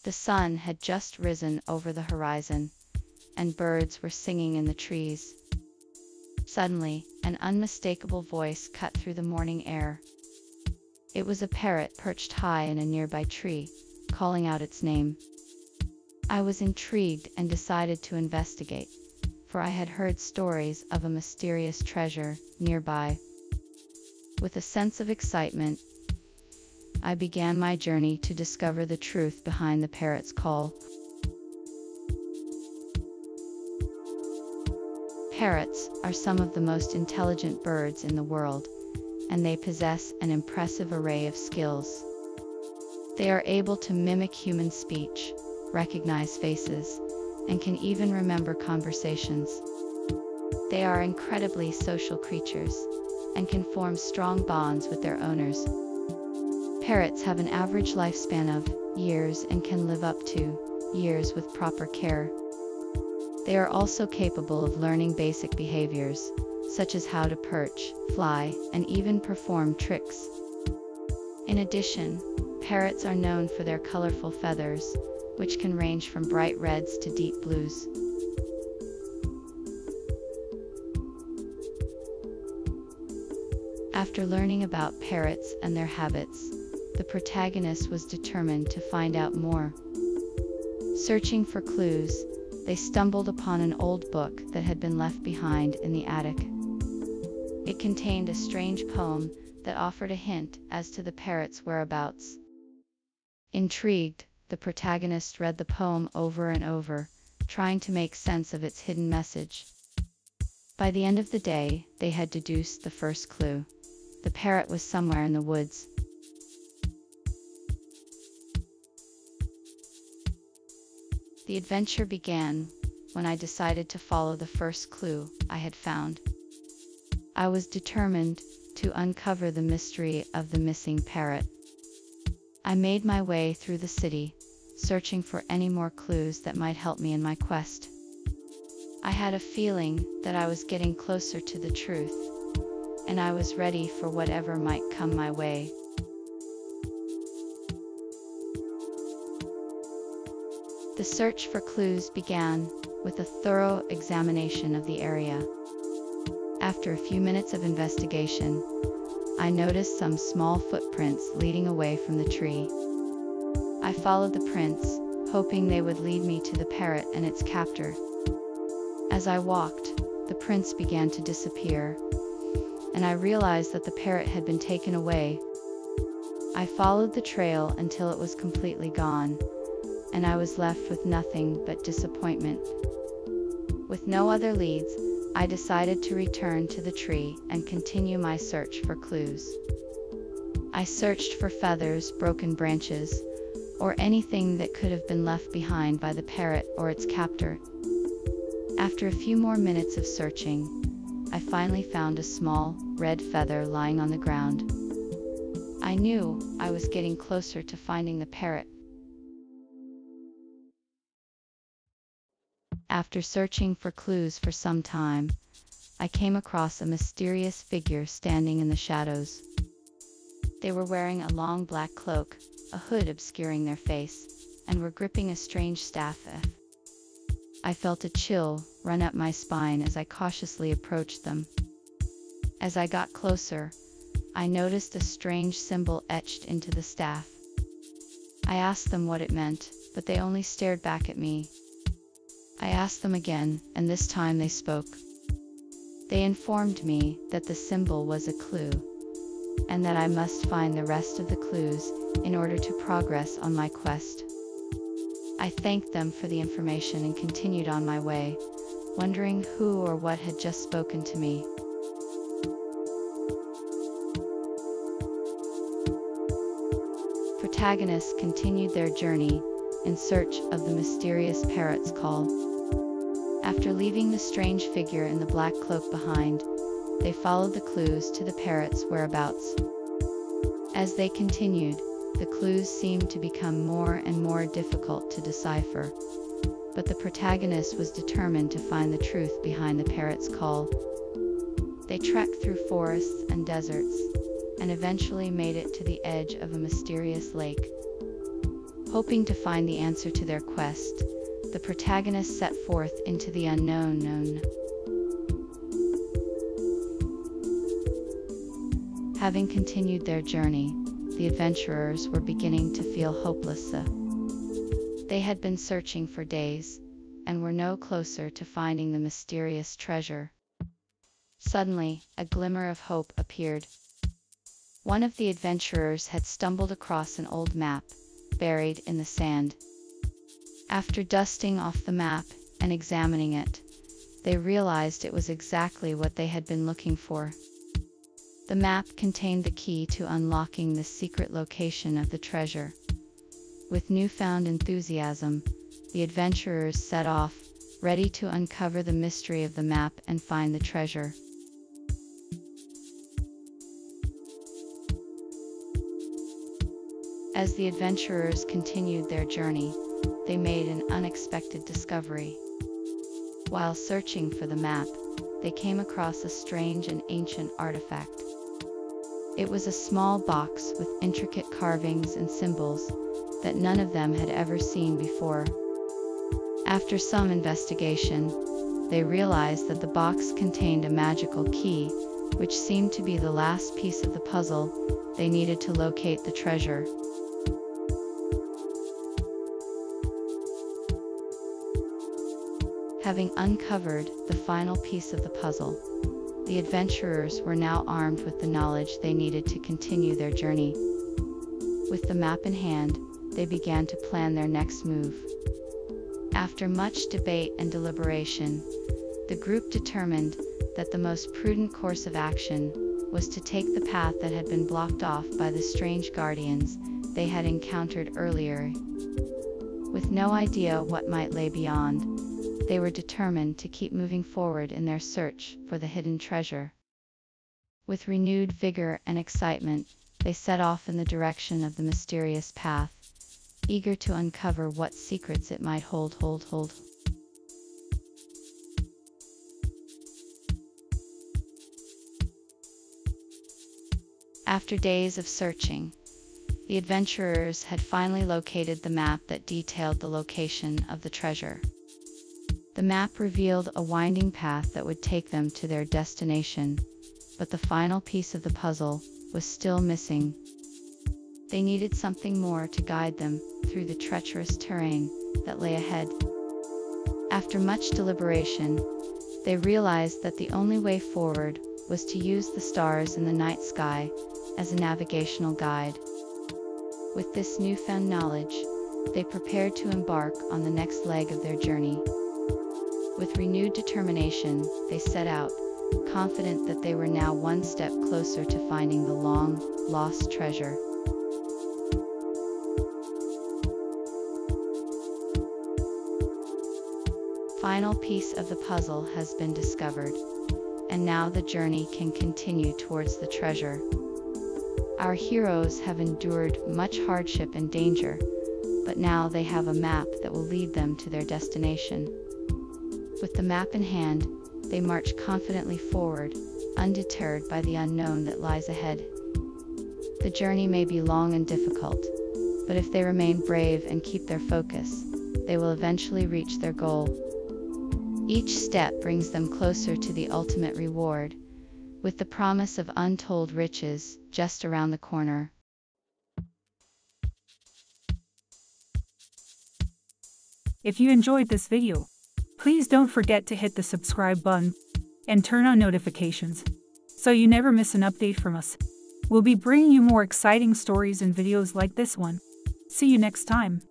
The sun had just risen over the horizon, and birds were singing in the trees. Suddenly, an unmistakable voice cut through the morning air. It was a parrot perched high in a nearby tree, calling out its name. I was intrigued and decided to investigate, for I had heard stories of a mysterious treasure nearby. With a sense of excitement, I began my journey to discover the truth behind the parrot's call. Parrots are some of the most intelligent birds in the world, and they possess an impressive array of skills. They are able to mimic human speech, recognize faces, and can even remember conversations. They are incredibly social creatures, and can form strong bonds with their owners. Parrots have an average lifespan of years and can live up to years with proper care. They are also capable of learning basic behaviors, such as how to perch, fly, and even perform tricks. In addition, parrots are known for their colorful feathers, which can range from bright reds to deep blues. After learning about parrots and their habits, the protagonist was determined to find out more. Searching for clues, they stumbled upon an old book that had been left behind in the attic. It contained a strange poem that offered a hint as to the parrot's whereabouts. Intrigued, the protagonist read the poem over and over, trying to make sense of its hidden message. By the end of the day, they had deduced the first clue. The parrot was somewhere in the woods. The adventure began when I decided to follow the first clue I had found. I was determined to uncover the mystery of the missing parrot. I made my way through the city, searching for any more clues that might help me in my quest. I had a feeling that I was getting closer to the truth, and I was ready for whatever might come my way. The search for clues began with a thorough examination of the area. After a few minutes of investigation, I noticed some small footprints leading away from the tree. I followed the prints, hoping they would lead me to the parrot and its captor. As I walked, the prints began to disappear, and I realized that the parrot had been taken away. I followed the trail until it was completely gone, and I was left with nothing but disappointment. With no other leads, I decided to return to the tree and continue my search for clues. I searched for feathers, broken branches, or anything that could have been left behind by the parrot or its captor. After a few more minutes of searching, I finally found a small, red feather lying on the ground. I knew I was getting closer to finding the parrot. After searching for clues for some time, I came across a mysterious figure standing in the shadows. They were wearing a long black cloak, a hood obscuring their face, and were gripping a strange staff. I felt a chill run up my spine as I cautiously approached them. As I got closer, I noticed a strange symbol etched into the staff. I asked them what it meant, but they only stared back at me. I asked them again, and this time they spoke. They informed me that the symbol was a clue, and that I must find the rest of the clues in order to progress on my quest. I thanked them for the information and continued on my way, wondering who or what had just spoken to me. Protagonists continued their journey in search of the mysterious parrot's call. After leaving the strange figure in the black cloak behind, they followed the clues to the parrot's whereabouts. As they continued, the clues seemed to become more and more difficult to decipher, but the protagonist was determined to find the truth behind the parrot's call. They trekked through forests and deserts, and eventually made it to the edge of a mysterious lake. Hoping to find the answer to their quest, the protagonists set forth into the unknown. Having continued their journey, the adventurers were beginning to feel hopeless. They had been searching for days, and were no closer to finding the mysterious treasure. Suddenly, a glimmer of hope appeared. One of the adventurers had stumbled across an old map, buried in the sand. After dusting off the map and examining it, they realized it was exactly what they had been looking for. The map contained the key to unlocking the secret location of the treasure. With newfound enthusiasm, the adventurers set off, ready to uncover the mystery of the map and find the treasure. As the adventurers continued their journey, they made an unexpected discovery. While searching for the map, they came across a strange and ancient artifact. It was a small box with intricate carvings and symbols that none of them had ever seen before. After some investigation, they realized that the box contained a magical key, which seemed to be the last piece of the puzzle they needed to locate the treasure. Having uncovered the final piece of the puzzle, the adventurers were now armed with the knowledge they needed to continue their journey. With the map in hand, they began to plan their next move. After much debate and deliberation, the group determined that the most prudent course of action was to take the path that had been blocked off by the strange guardians they had encountered earlier. With no idea what might lay beyond, they were determined to keep moving forward in their search for the hidden treasure. With renewed vigor and excitement, they set off in the direction of the mysterious path, eager to uncover what secrets it might hold. After days of searching, the adventurers had finally located the map that detailed the location of the treasure. The map revealed a winding path that would take them to their destination, but the final piece of the puzzle was still missing. They needed something more to guide them through the treacherous terrain that lay ahead. After much deliberation, they realized that the only way forward was to use the stars in the night sky as a navigational guide. With this newfound knowledge, they prepared to embark on the next leg of their journey. With renewed determination, they set out, confident that they were now one step closer to finding the long-lost treasure. Final piece of the puzzle has been discovered, and now the journey can continue towards the treasure. Our heroes have endured much hardship and danger, but now they have a map that will lead them to their destination. With the map in hand, they march confidently forward, undeterred by the unknown that lies ahead. The journey may be long and difficult, but if they remain brave and keep their focus, they will eventually reach their goal. Each step brings them closer to the ultimate reward, with the promise of untold riches just around the corner. If you enjoyed this video, please don't forget to hit the subscribe button and turn on notifications so you never miss an update from us. We'll be bringing you more exciting stories and videos like this one. See you next time.